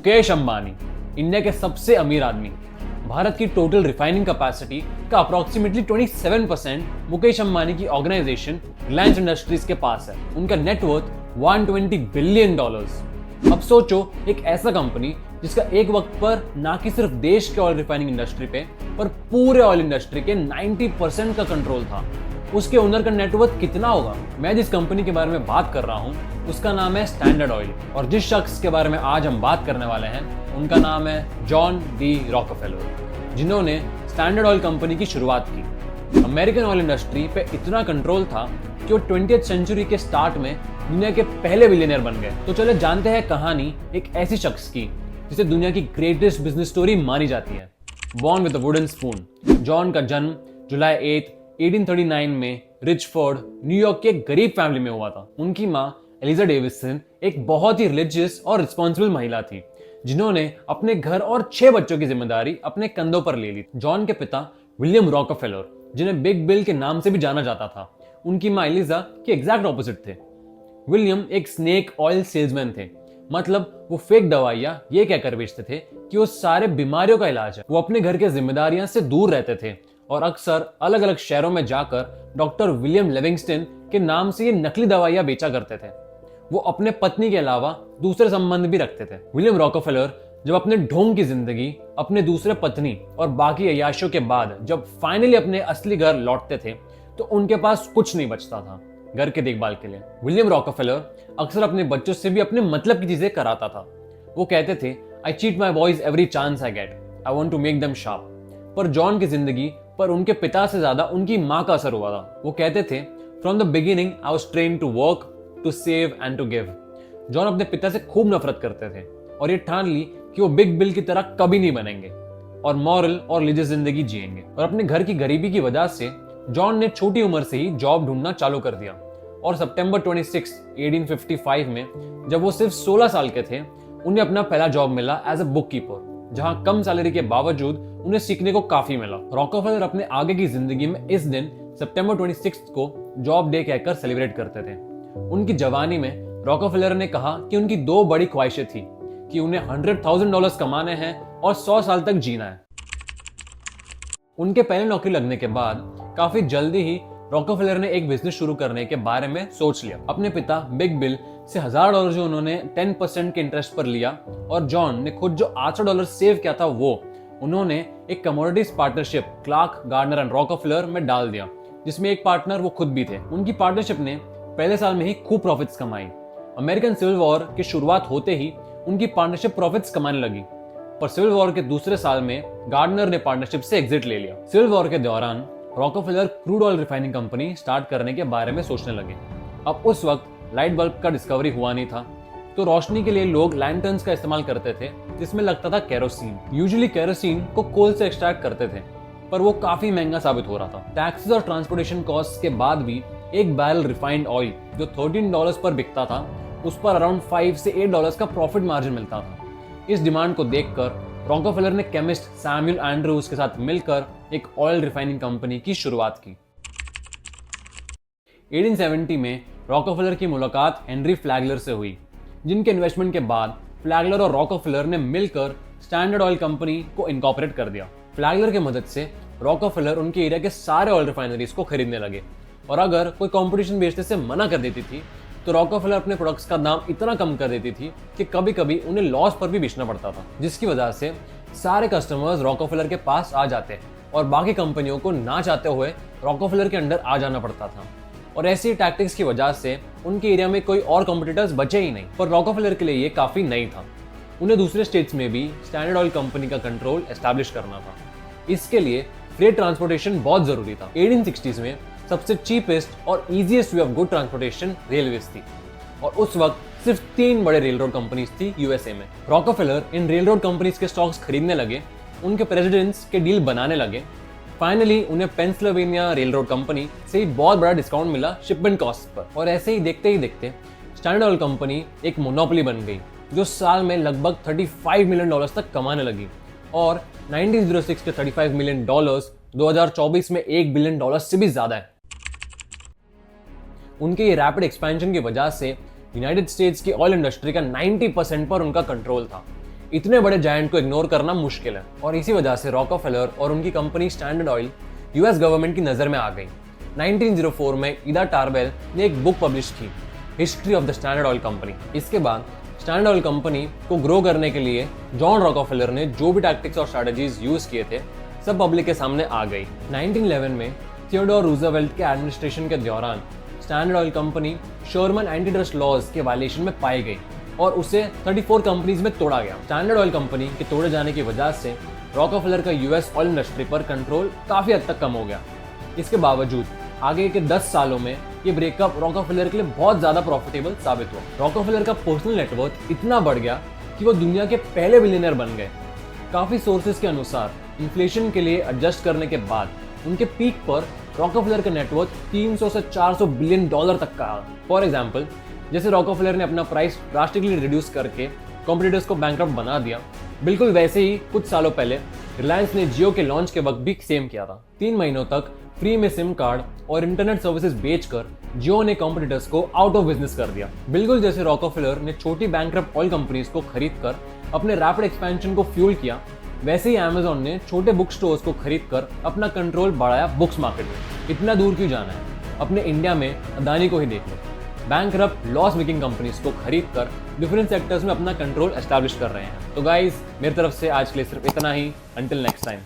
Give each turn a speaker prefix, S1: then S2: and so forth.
S1: Mukesh Ambani, India के सबसे अमीर आदमी। भारत की टोटल रिफाइनिंग कैपेसिटी का अप्रोक्सीमेटली 27% मुकेश अंबानी की ऑर्गेनाइजेशन रिलायंस इंडस्ट्रीज के पास है। उनका नेटवर्थ $120 बिलियन। अब सोचो, एक ऐसा कंपनी जिसका एक वक्त पर ना कि सिर्फ देश के ऑयल रिफाइनिंग इंडस्ट्री पे पर पूरे ऑयल इंडस्ट्री के 90% का कंट्रोल था, उसके ओनर का नेटवर्थ कितना होगा? मैं जिस कंपनी के बारे में बात कर रहा हूँ उसका नाम है स्टैंडर्ड ऑयल, और जिस शख्स के बारे में आज हम बात करने वाले हैं उनका नाम है जॉन डी रॉकफेलर, जिन्होंने स्टैंडर्ड ऑयल कंपनी की शुरुआत की। अमेरिकन ऑयल इंडस्ट्री पे इतना कंट्रोल था कि वो 20th सेंचुरी के स्टार्ट में दुनिया के पहले बिलियनियर बन गए। तो चलो जानते हैं कहानी एक ऐसी शख्स की जिसे दुनिया की ग्रेटेस्ट बिजनेस स्टोरी मानी जाती है। Born with a wooden spoon, John का जन्म जुलाई 8, 1839 में रिचफोर्ड, न्यूयॉर्क के एक गरीब फैमिली में हुआ था। उनकी माँ एलिजा डेविसन एक बहुत ही रिलीजियस और रिस्पॉन्सिबल महिला थी, जिन्होंने अपने घर और 6 बच्चों की जिम्मेदारी अपने कंधों पर ले ली। जॉन के पिता विलियम रॉकफेलर, जिन्हें बिग बिल के नाम से भी जाना जाता था, उनकी माँ एलिजा के एग्जैक्ट ऑपोजिट थे। विलियम एक स्नेक ऑयल सेल्समैन थे, मतलब वो फेक दवाइयां ये कहकर बेचते थे कि वो सारे बीमारियों का इलाज है। वो अपने घर के जिम्मेदारियां से दूर रहते थे और अक्सर अलग अलग शहरों में जाकर डॉक्टर विलियम लिविंगस्टन के नाम से ये नकली दवाइयां बेचा करते थे। वो अपने पत्नी के अलावा दूसरे संबंध भी रखते थे। विलियम रॉकफेलर जब अपने ढोंग की जिंदगी, अपने दूसरे पत्नी और बाकी अय्याशों के बाद जब फाइनली अपने असली घर लौटते थे तो उनके पास कुछ नहीं बचता था घर के देखभाल के लिए। विलियम रॉकफेलर अक्सर अपने बच्चों से भी अपने मतलब की चीजें कराता था। वो कहते थे, I cheat my boys every chance I get, I want to make them sharp. पर जॉन की जिंदगी पर उनके पिता से ज्यादा उनकी माँ का असर हुआ था। वो कहते थे, from the beginning I was trained to work, to save and to give. John अपने पिता से खूब नफरत करते थे और ये ठान ली कि वो बिग बिल की तरह कभी नहीं बनेंगे और मॉरल और रिलीजियस जिंदगी जिएंगे। और अपने घर की गरीबी की वजह से जॉन ने छोटी उम्र से ही जॉब ढूंढना चालू कर दिया और सितंबर 26, 1855 में जब वो सिर्फ 16 साल के थे, उन्हें अपना पहला जॉब मिला एज अ बुक कीपर, जहां कम सैलरी के बावजूद उन्हें सीखने को काफी मिला। रॉकफेलर अपने आगे की जिंदगी में इस दिन सितंबर 26 को जॉब डे कहकर सेलिब्रेट करते थे। उनकी जवानी में रॉकफेलर ने कहा कि उनकी 2 बड़ी ख्वाहिशें थी कि उन्हें $100,000 कमाने हैं और 100 साल तक जीना है। उनके पहले नौकरी लगने के बाद काफी जल्दी ही रॉकफेलर ने एक बिजनेस शुरू करने के बारे में सोच लिया। अपने पिता बिग बिल से $1000 जो उन्होंने 10% के इंटरेस्ट पर लिया और जॉन ने खुद जो $800 सेव किया था वो उन्होंने एक commodities partnership Clark, Gardner and Rockefeller में डाल दिया, जिसमें एक पार्टनर वो खुद भी थे। उनकी पार्टनरशिप ने पहले साल में ही खूब प्रॉफिट्स कमाई। अमेरिकन सिविल वॉर की शुरुआत होते ही उनकी पार्टनरशिप प्रॉफिट्स कमाने लगी, पर सिविल वॉर के दूसरे साल में गार्डनर ने पार्टनरशिप से एग्जिट ले लिया। सिविल वॉर के दौरान Rockefeller crude oil refining company start करने के बारे में सोचने लगे। अब उस वक्त लाइट बल्ब का डिस्कवरी हुआ नहीं था, तो रोशनी के लिए लोग लैंटर्न्स का इस्तेमाल करते थे जिसमें लगता था केरोसिन। यूजुअली केरोसिन को कोल से एक्सट्रैक्ट करते थे, पर वो काफी महंगा साबित हो रहा था। टैक्सेस और ट्रांसपोर्टेशन कॉस्ट के बाद भी एक बैरल रिफाइंड ऑयल जो $13 पर बिकता था, उस पर अराउंड $5 से $8 का प्रॉफिट मार्जिन मिलता था। इस डिमांड को देखकर रॉकफेलर ने केमिस्ट सैमुअल एंड्रूज के साथ मिलकर एक ऑयल रिफाइनिंग कंपनी की शुरुआत की। 1870 में रॉकफेलर की मुलाकात हेनरी फ्लैगलर से हुई, जिनके इन्वेस्टमेंट के बाद फ्लैगलर और रॉकफेलर ने मिलकर स्टैंडर्ड ऑयल कंपनी को इनकॉर्पोरेट कर दिया। फ्लैगलर की मदद से रॉकफेलर उनके एरिया के सारे ऑयल रिफाइनरीज को खरीदने लगे, और अगर कोई कंपटीशन बेचने से मना कर देती थी तो रॉकफेलर अपने प्रोडक्ट्स का दाम इतना कम कर देती थी कि कभी कभी उन्हें लॉस पर भी बेचना पड़ता था, जिसकी वजह से सारे कस्टमर्स रॉकफेलर के पास आ जाते और बाकी कंपनियों को ना चाहते हुए रॉकफेलर के अंडर आ जाना पड़ता था। और ऐसी टैक्टिक्स की वजह से उनके एरिया में कोई और कॉम्पिटिटर्स बचे ही नहीं। पर रॉकफेलर के लिए ये काफी नहीं था, उन्हें दूसरे स्टेट्स में भी स्टैंडर्ड ऑयल कंपनी का कंट्रोल एस्टैब्लिश करना था। इसके लिए फ्रेट ट्रांसपोर्टेशन बहुत जरूरी था। 1860s में सबसे चीपेस्ट और easiest way of good transportation railways थी, और उस वक्त सिर्फ 3 बड़े रेल रोड कंपनीज थी यूएसए में। रॉकफेलर इन रेल रोड कंपनीज के स्टॉक्स खरीदने लगे, उनके प्रेसिडेंट्स के डील बनाने लगे। फाइनली उन्हें पेंसिल्वेनिया रेल रोड कंपनी से बहुत बड़ा डिस्काउंट मिला शिपमेंट कॉस्ट पर, और ऐसे ही देखते स्टैंडर्ड ऑयल कंपनी एक मोनोपोली बन गई जो साल में लगभग $35 मिलियन तक कमाने लगी, और 1906 के $35 मिलियन 2024 में $1 बिलियन से भी ज्यादा है। उनके ये रैपिड एक्सपेंशन की वजह से यूनाइटेड स्टेट्स की ऑयल इंडस्ट्री का 90% पर उनका कंट्रोल था। इतने बड़े जायंट को इग्नोर करना मुश्किल है और इसी वजह से रॉकफेलर और उनकी company standard oil US government की नजर में आ गई। 1904 में इदा टारबेल ने एक बुक पब्लिश की, history of the standard oil company. इसके बाद स्टैंडर्ड ऑयल कंपनी को ग्रो करने के लिए जॉन रॉकफेलर ने जो भी टैक्टिक्स और स्ट्रेटजीज यूज किए थे सब पब्लिक के सामने आ गई। 1911 में थियोडोर रूजवेल्ट के एडमिनिस्ट्रेशन के दौरान standard oil company Sherman anti trust laws के वायलेशन में पाई गई और उसे 34 कंपनीज में तोड़ा गया। स्टैंडर्ड ऑयल कंपनी के तोड़े जाने की वजह से रॉकफेलर का यूएस ऑयल इंडस्ट्री पर कंट्रोल काफी हद तक कम हो गया। इसके बावजूद आगे के 10 सालों में ये ब्रेकअप रॉकफेलर के लिए बहुत ज्यादा प्रॉफिटेबल साबित हुआ। रॉकफेलर का पर्सनल नेटवर्थ इतना बढ़ गया कि वो दुनिया के पहले बिलियनर बन गए। काफी सोर्सेज के अनुसार इन्फ्लेशन के लिए एडजस्ट करने के बाद उनके पीक पर रॉकफेलर का नेटवर्थ 300 से 400 बिलियन डॉलर तक का। फॉर एग्जाम्पल, जैसे रॉकफेलर ने अपना प्राइस ड्रास्टिकली रिड्यूस करके कॉम्पिटिटर्स को बैंकरप्ट बना दिया, बिल्कुल वैसे ही कुछ सालों पहले रिलायंस ने जियो के लॉन्च के वक्त भी सेम किया था। 3 महीनों तक फ्री में सिम कार्ड और इंटरनेट सर्विसेज बेचकर जियो ने कॉम्पिटिटर्स को आउट ऑफ बिजनेस कर दिया। बिल्कुल जैसे रॉकफेलर ने छोटी बैंकरप्ट ऑयल कंपनीज को खरीदकर अपने रैपिड एक्सपेंशन को फ्यूल किया, वैसे ही अमेज़न ने छोटे बुक स्टोर्स को खरीदकर अपना कंट्रोल बढ़ाया बुक्स मार्केट में। इतना दूर क्यों जाना है, अपने इंडिया में अदानी को ही देख लो। बैंकरप्ट लॉस मेकिंग कंपनीज को खरीदकर डिफरेंट सेक्टर्स में अपना कंट्रोल एस्टैब्लिश कर रहे हैं। तो गाइस, मेरी तरफ से आज के लिए सिर्फ इतना ही। Until next time.